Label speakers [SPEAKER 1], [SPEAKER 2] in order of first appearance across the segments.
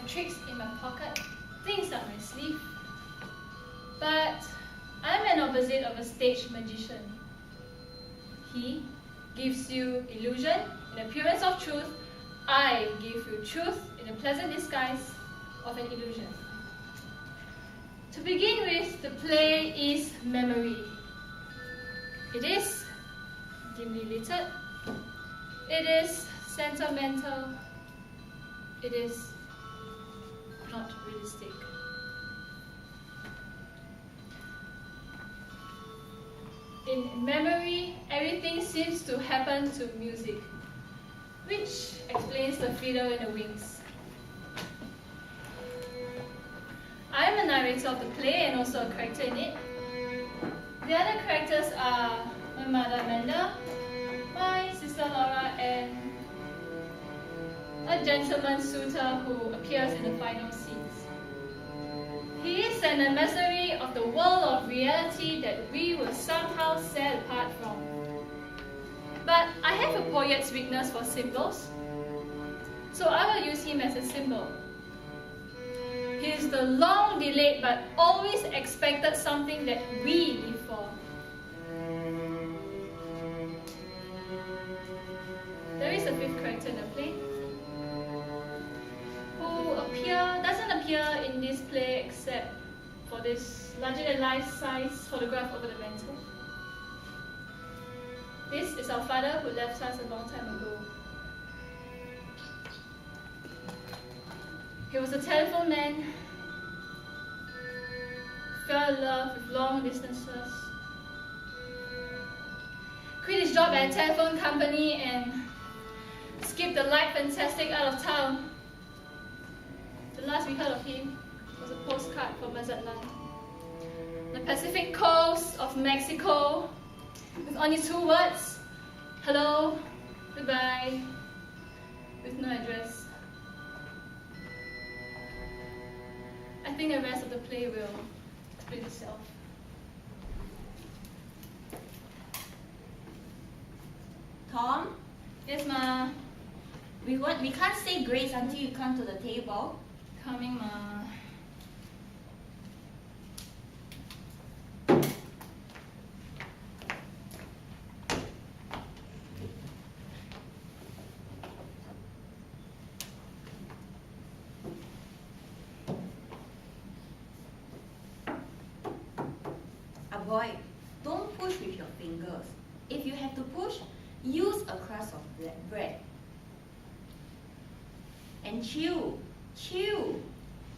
[SPEAKER 1] have tricks in my pocket, things up my sleeve. But I'm an opposite of a stage magician. He gives you illusion in appearance of truth. I give you truth in a pleasant disguise of an illusion. To begin with, the play is memory. It is dimly lit. It is sentimental. It is not realistic. In memory, everything seems to happen to music, which explains the fiddle and the wings. I am a narrator of the play and also a character in it. The other characters are my mother Amanda, my sister Laura, and a gentleman suitor who appears in the final scenes. He is an emissary of the world of reality that we will somehow set apart from. But I have a poet's weakness for symbols, so I will use him as a symbol. He is the long-delayed but always expected something that we live for. There is a fifth character in the play who doesn't appear in this play except for this larger-than-life size photograph over the mantle. This is our father who left us a long time ago. He was a telephone man, fell in love with long distances, quit his job at a telephone company and skipped the light fantastic out of town. The last we heard of him was a postcard from Mazatlan, the Pacific coast of Mexico, with only 2 words: hello, goodbye, with no address. I think the rest of the play will explain itself.
[SPEAKER 2] Tom?
[SPEAKER 1] Yes, Ma.
[SPEAKER 2] We can't say grace until you come to the table.
[SPEAKER 1] Coming, Ma.
[SPEAKER 2] Avoid. Don't push with your fingers. If you have to push, use a crust of bread. And chew. Chew.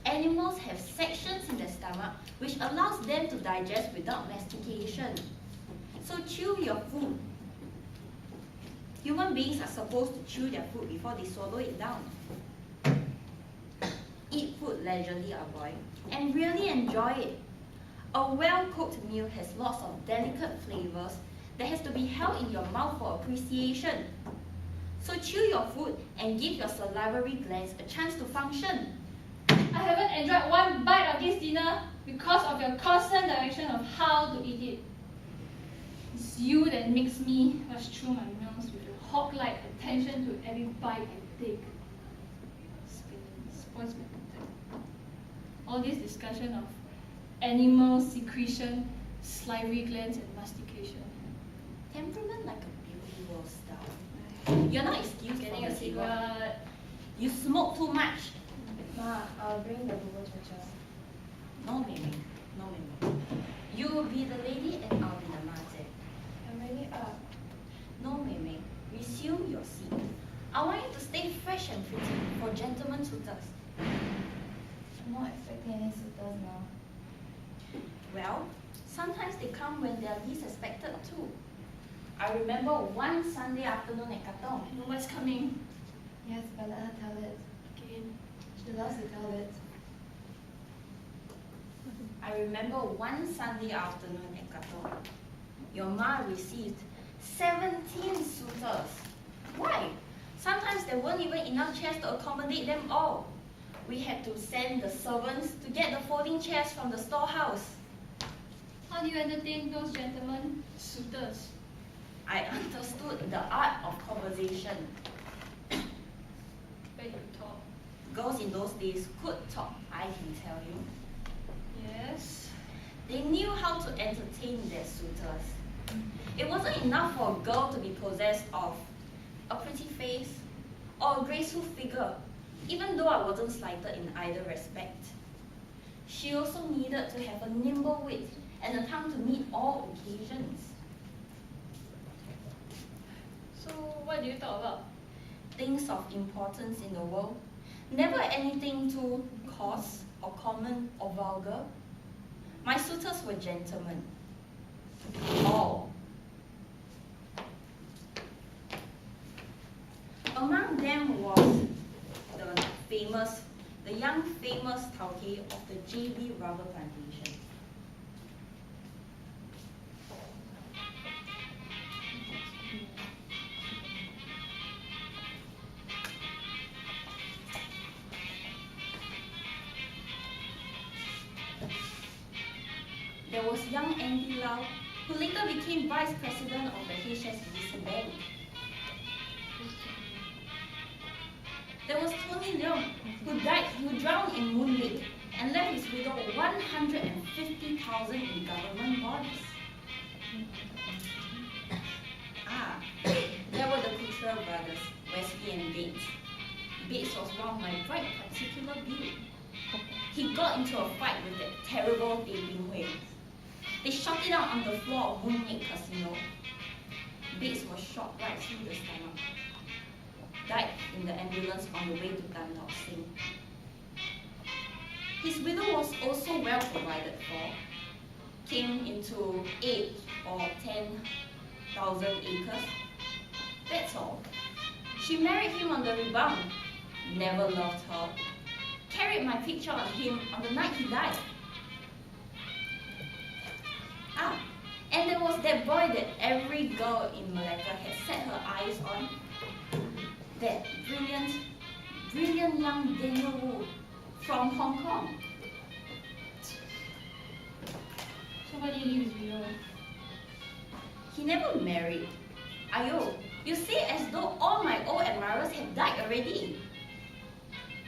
[SPEAKER 2] Animals have sections in their stomach which allows them to digest without mastication. So chew your food. Human beings are supposed to chew their food before they swallow it down. Eat food leisurely, boy, and really enjoy it. A well-cooked meal has lots of delicate flavors that has to be held in your mouth for appreciation. So chew your food and give your salivary glands a chance to function.
[SPEAKER 1] I haven't enjoyed one bite of this dinner because of your constant direction of how to eat it. It's you that makes me rush through my meals with a hawk-like attention to every bite I take. Spoils my appetite. All this discussion of animal secretion, salivary glands, and mastication.
[SPEAKER 2] Temperament like a beauty will style. You're not excused
[SPEAKER 1] Getting
[SPEAKER 2] for
[SPEAKER 1] a
[SPEAKER 2] the cigarette.
[SPEAKER 1] cigarette.
[SPEAKER 2] You smoke too much.
[SPEAKER 3] Ma, I'll bring the bubur cha-cha.
[SPEAKER 2] No, Mimi. No, Mimi. You will be the lady and I'll be the mate.
[SPEAKER 3] I'm ready up.
[SPEAKER 2] No, Mimi. Resume your seat. I want you to stay fresh and pretty for gentlemen suitors.
[SPEAKER 3] I'm not expecting any suitors now.
[SPEAKER 2] Well, sometimes they come when they are least expected too. I remember one Sunday afternoon at Katong.
[SPEAKER 1] I know what's coming.
[SPEAKER 3] Yes, but let her tell it.
[SPEAKER 1] Again.
[SPEAKER 3] She loves to tell it.
[SPEAKER 2] I remember one Sunday afternoon at Katong. Your ma received 17 suitors. Why? Sometimes there weren't even enough chairs to accommodate them all. We had to send the servants to get the folding chairs from the storehouse.
[SPEAKER 1] How do you entertain those gentlemen? Suitors.
[SPEAKER 2] I understood the art of conversation.
[SPEAKER 1] Bet you talk.
[SPEAKER 2] Girls in those days could talk, I can tell you.
[SPEAKER 1] Yes.
[SPEAKER 2] They knew how to entertain their suitors. It wasn't enough for a girl to be possessed of a pretty face or a graceful figure, even though I wasn't slighted in either respect. She also needed to have a nimble wit and a tongue to meet all occasions.
[SPEAKER 1] So what do you talk about?
[SPEAKER 2] Things of importance in the world, never anything too coarse or common or vulgar. My suitors were gentlemen. All. Among them was the young famous Tauke of the JB rubber plantation. There was young Andy Lau, who later became vice president of the HSBC Bank. There was Tony Leung, who drowned in Moon Lake and left his widow 150,000 in government bonds. There were the Couture brothers, Wesley and Bates. Bates was one of my bright particular view. He got into a fight with that terrible Tay Ping Hui. They shot it out on the floor of Moon Lake Casino. Bates was shot right through the stomach. Died in the ambulance on the way to Tan Tock Seng. His widow was also well provided for. Came into 8 or 10,000 acres. That's all. She married him on the rebound. Never loved her. Carried my picture of him on the night he died. And there was that boy that every girl in Malacca had set her eyes on. That brilliant young Daniel Wu from Hong Kong.
[SPEAKER 1] So what did you do with Rio?
[SPEAKER 2] He never married. Ayo, you say as though all my old admirers have died already.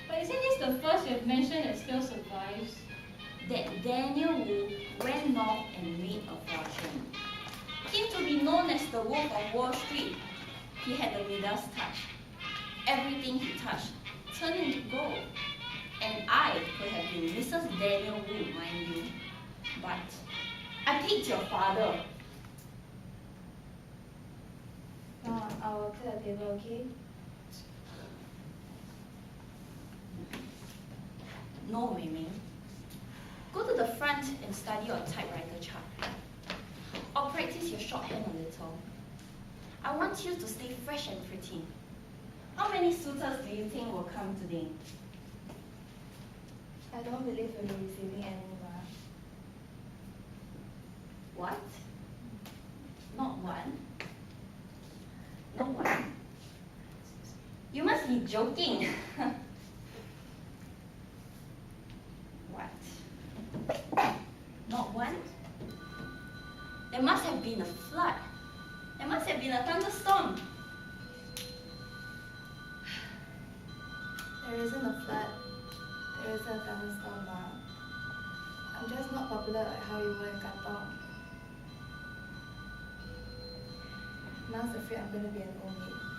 [SPEAKER 1] But isn't this the first you have mentioned that still survives?
[SPEAKER 2] That Daniel Wu went north and made a fortune. Came to be known as the Wolf of Wall Street. He had the Midas touch. Everything he touched turned into gold. And I could have been Mrs. Daniel Wu, mind you. But I picked your father.
[SPEAKER 3] I will clear the table, okay?
[SPEAKER 2] No, Mei Mei. Go to the front and study your typewriter chart. Or practice your shorthand a little. I want you to stay fresh and pretty. How many suitors do you think will come today?
[SPEAKER 3] I don't believe we'll be receiving any, Ma.
[SPEAKER 2] What? Not one? No one? You must be joking. What? Not one? There must have been a flood. There must have been a thunderstorm.
[SPEAKER 3] There isn't a flood. There isn't a thunderstorm, Ma. I'm just not popular like how you were in Katong. Ma's afraid I'm going to be an old maid.